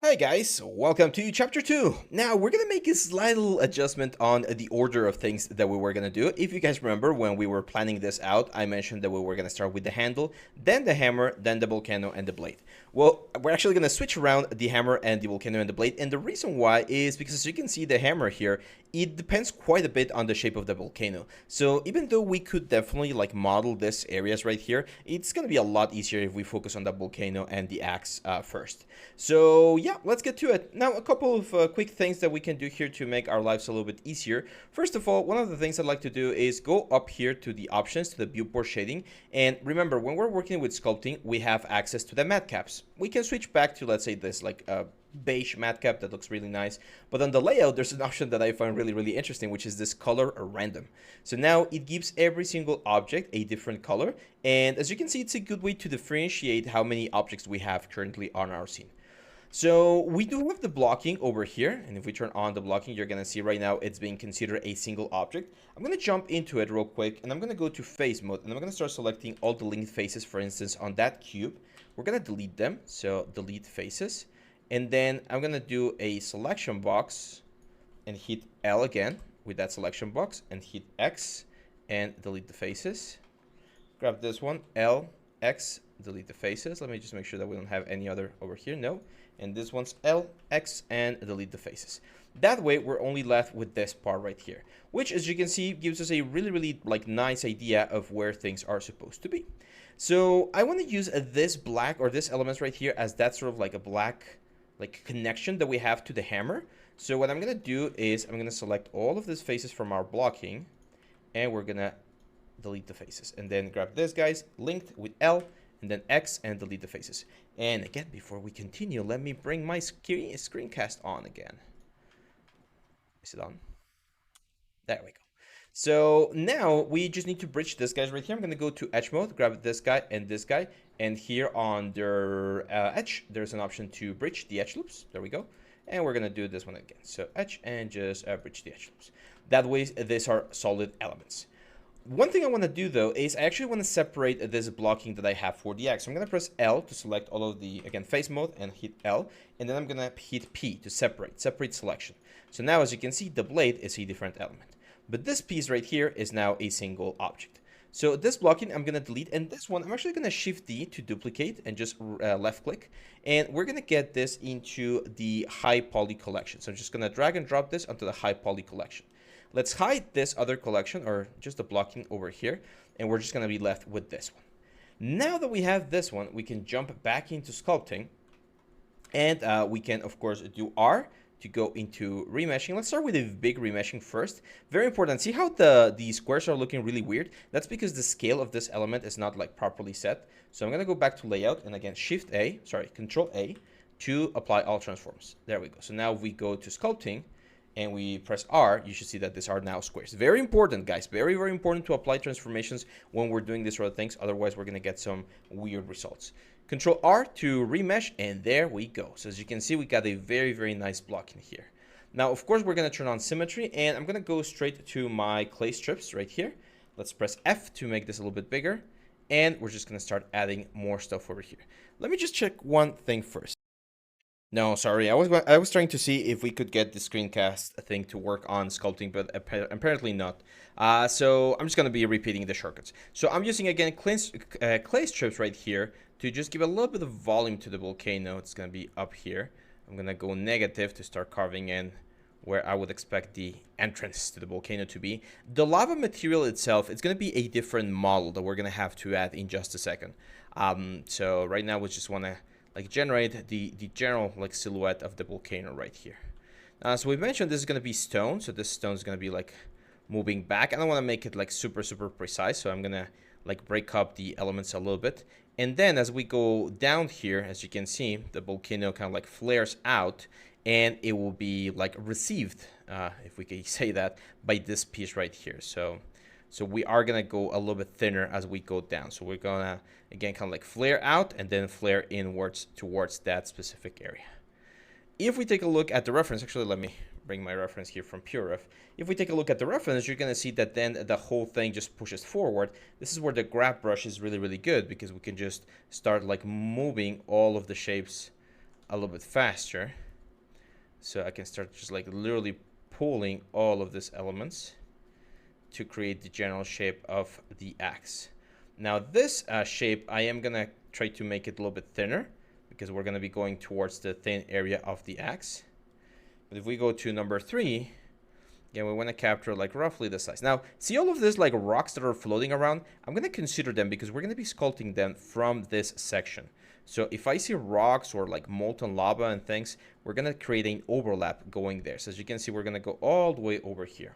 Hey guys, welcome to chapter 2. Now, we're gonna make a slight little adjustment on the order of things that we were gonna do. If you guys remember, when we were planning this out, I mentioned that we were gonna start with the handle, then the hammer, then the volcano, and the blade. Well, we're actually gonna switch around the hammer and the volcano and the blade, and the reason why is because, as you can see, the hammer here, it depends quite a bit on the shape of the volcano. So even though we could definitely like model this areas right here, it's gonna be a lot easier if we focus on the volcano and the axe first. So yeah, let's get to it. Now, a couple of quick things that we can do here to make our lives a little bit easier. First of all, one of the things I'd like to do is go up here to the options, to the viewport shading. And remember, when we're working with sculpting, we have access to the matte caps. We can switch back to, let's say, this like beige matte cap that looks really nice. But on the layout, there's an option that I find really interesting, which is this color random. So now it gives every single object a different color. And as you can see, it's a good way to differentiate how many objects we have currently on our scene. So we do have the blocking over here, and if we turn on the blocking, you're gonna see right now it's being considered a single object. I'm gonna jump into it real quick, and I'm gonna go to face mode, and I'm gonna start selecting all the linked faces. For instance, on that cube, we're gonna delete them, so delete faces, and then I'm gonna do a selection box and hit L again with that selection box, and hit X and delete the faces. Grab this one, L, X, delete the faces. Let me just make sure that we don't have any other over here. No. And this one's L, X, and delete the faces. That way, we're only left with this part right here, which, as you can see, gives us a really like nice idea of where things are supposed to be. So I want to use this black or this elements right here as that sort of like a black like connection that we have to the hammer. So what I'm gonna do is I'm gonna select all of these faces from our blocking, and we're gonna delete the faces, and then grab this guys linked with L, and then X, and delete the faces. And again, before we continue, let me bring my screencast on again. Is it on? There we go. So now we just need to bridge this guys right here. I'm going to go to edge mode, grab this guy, and here under edge, there's an option to bridge the edge loops. There we go. And we're going to do this one again. So edge and just bridge the edge loops. That way, these are solid elements. One thing I want to do though is I actually want to separate this blocking that I have for the X. So I'm going to press L to select all of the, again, face mode, and hit L. And then I'm going to hit P to separate selection. So now, as you can see, the blade is a different element. But this piece right here is now a single object. So this blocking I'm going to delete, and this one I'm actually going to shift D to duplicate and just left click. And we're going to get this into the high poly collection. So I'm just going to drag and drop this onto the high poly collection. Let's hide this other collection, or just the blocking over here, and we're just going to be left with this one. Now that we have this one, we can jump back into sculpting, and we can, of course, do R to go into remeshing. Let's start with a big remeshing first. Very important. See how the squares are looking really weird? That's because the scale of this element is not like properly set. So I'm going to go back to layout, and again, Control A to apply all transforms. There we go. So now we go to sculpting, and we press R, you should see that these are now squares. Very important, guys. Very important to apply transformations when we're doing these sort of things. Otherwise, we're going to get some weird results. Control R to remesh, and there we go. So as you can see, we got a very nice block in here. Now, of course, we're going to turn on symmetry, and I'm going to go straight to my clay strips right here. Let's press F to make this a little bit bigger, and we're just going to start adding more stuff over here. Let me just check one thing first. No, sorry. I was trying to see if we could get the screencast thing to work on sculpting, but apparently not. So I'm just going to be repeating the shortcuts. So I'm using, again, clay strips right here to just give a little bit of volume to the volcano. It's going to be up here. I'm going to go negative to start carving in where I would expect the entrance to the volcano to be. The lava material itself, it's going to be a different model that we're going to have to add in just a second. So right now we just want to like generate the general like silhouette of the volcano right here. So we mentioned this is going to be stone, so this stone is going to be like moving back. I don't want to make it like super precise, so I'm going to like break up the elements a little bit. And then as we go down here, as you can see, the volcano kind of like flares out, and it will be like received, if we can say that, by this piece right here. So we are going to go a little bit thinner as we go down. So we're going to, again, kind of like flare out and then flare inwards towards that specific area. If we take a look at the reference, actually, let me bring my reference here from PureRef. If we take a look at the reference, you're going to see that then the whole thing just pushes forward. This is where the grab brush is really good, because we can just start like moving all of the shapes a little bit faster. So I can start just like literally pulling all of these elements to create the general shape of the axe. Now this shape, I am gonna try to make it a little bit thinner because we're gonna be going towards the thin area of the axe. But if we go to number 3, yeah, we want to capture like roughly the size. Now, see all of this like rocks that are floating around? I'm going to consider them because we're going to be sculpting them from this section. So if I see rocks or like molten lava and things, we're going to create an overlap going there. So as you can see, we're going to go all the way over here.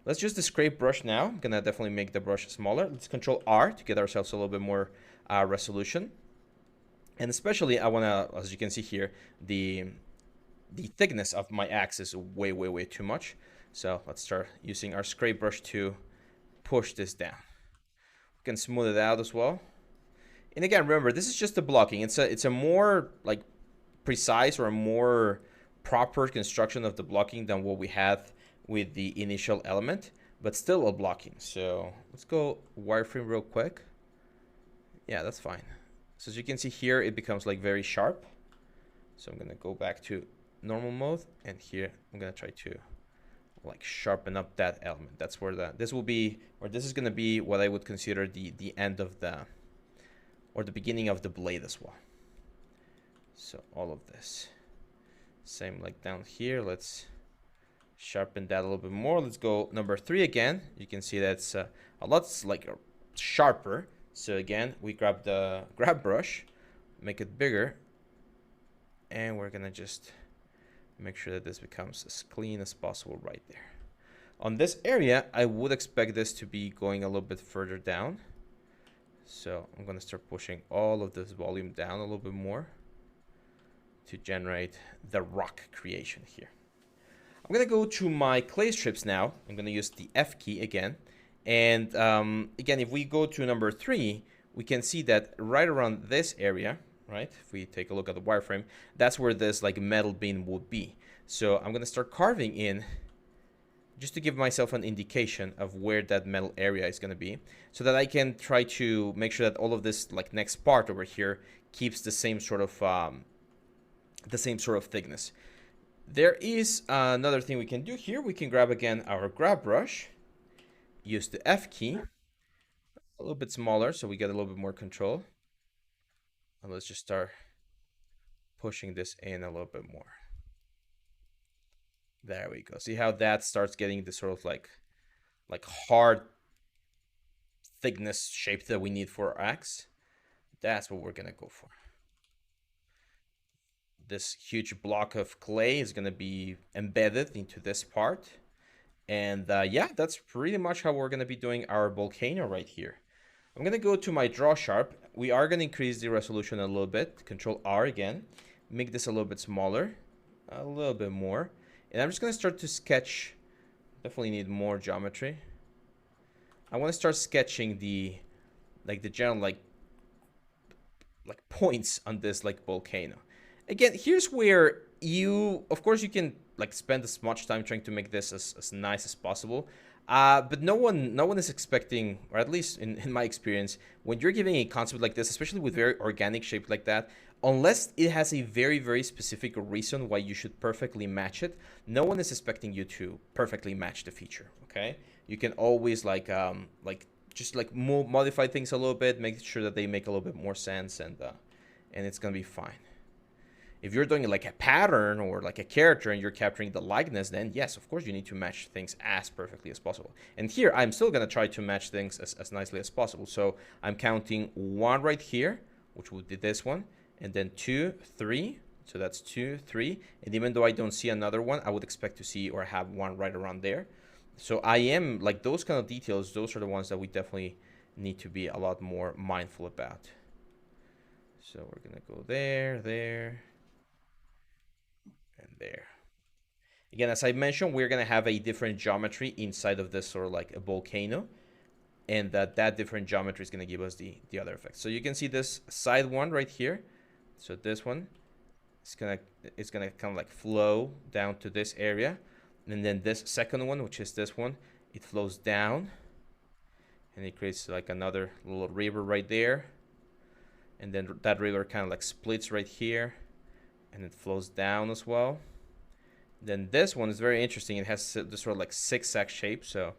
Let's use the scrape brush now. I'm going to definitely make the brush smaller. Let's Control R to get ourselves a little bit more resolution. And especially I want to, as you can see here, the thickness of my axe is way, way, way too much. So let's start using our scrape brush to push this down. We can smooth it out as well. And again, remember, this is just the blocking. It's a more like precise or a more proper construction of the blocking than what we had with the initial element, but still a blocking. So let's go wireframe real quick. Yeah, that's fine. So as you can see here, it becomes like very sharp. So I'm gonna go back to normal mode, and here I'm gonna try to like sharpen up that element. That's where this will be, or this is gonna be what I would consider the end of the, or the beginning of the blade as well. So all of this, same like down here. Let's sharpen that a little bit more. Let's go number 3 again. You can see that's a lot like sharper. So again, we grab the grab brush, make it bigger, and we're gonna just make sure that this becomes as clean as possible right there. On this area, I would expect this to be going a little bit further down. So I'm gonna start pushing all of this volume down a little bit more to generate the rock creation here. I'm gonna go to my clay strips now. I'm gonna use the F key again. And again, if we go to number 3, we can see that right around this area, right? If we take a look at the wireframe, that's where this like metal beam would be. So I'm gonna start carving in just to give myself an indication of where that metal area is gonna be, so that I can try to make sure that all of this like next part over here keeps the same sort of thickness. There is another thing we can do here. We can grab again our grab brush, use the F key, a little bit smaller so we get a little bit more control. And let's just start pushing this in a little bit more. There we go. See how that starts getting the sort of like hard thickness shape that we need for our axe? That's what we're gonna go for. This huge block of clay is gonna be embedded into this part. And yeah, that's pretty much how we're gonna be doing our volcano right here. I'm gonna go to my draw sharp. We are gonna increase the resolution a little bit. Control R again. Make this a little bit smaller, a little bit more. And I'm just gonna start to sketch. Definitely need more geometry. I want to start sketching the general like points on this like volcano. Again, here's where you, of course, you can like spend as much time trying to make this as nice as possible. But no one is expecting, or at least in my experience, when you're giving a concept like this, especially with very organic shape like that, unless it has a very, very specific reason why you should perfectly match it, no one is expecting you to perfectly match the feature, okay? You can always just modify things a little bit, make sure that they make a little bit more sense, and it's gonna be fine. If you're doing like a pattern or like a character and you're capturing the likeness, then yes, of course you need to match things as perfectly as possible. And here, I'm still gonna try to match things as nicely as possible. So I'm counting 1 right here, which would be this one, and then 2, 3. So that's 2, 3. And even though I don't see another one, I would expect to see or have one right around there. So I am, like, those kind of details, those are the ones that we definitely need to be a lot more mindful about. So we're gonna go there, there, and there. Again, as I mentioned, we're gonna have a different geometry inside of this sort of like a volcano, and that different geometry is gonna give us the other effects. So you can see this side one right here. So this one, it's gonna kind of like flow down to this area, and then this second one, which is this one, it flows down, and it creates like another little river right there, and then that river kind of like splits right here, and it flows down as well. Then this one is very interesting. It has this sort of like zigzag shape, so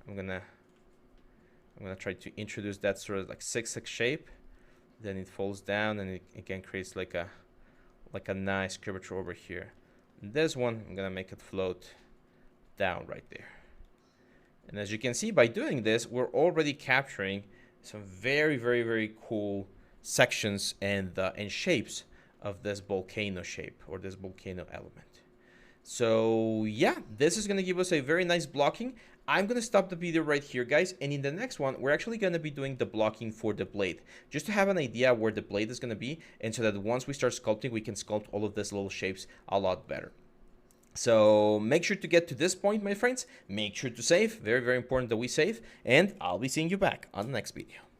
I'm gonna try to introduce that sort of like zigzag shape. Then it falls down, and it again creates like a nice curvature over here. And this one, I'm gonna make it float down right there. And as you can see, by doing this, we're already capturing some very, very, very cool sections and shapes of this volcano shape, or this volcano element. So yeah, this is going to give us a very nice blocking. I'm going to stop the video right here, guys, and in the next one we're actually going to be doing the blocking for the blade, just to have an idea where the blade is going to be, and so that once we start sculpting, we can sculpt all of these little shapes a lot better. So make sure to get to this point, my friends. Make sure to save. Very, very important that we save, and I'll be seeing you back on the next video.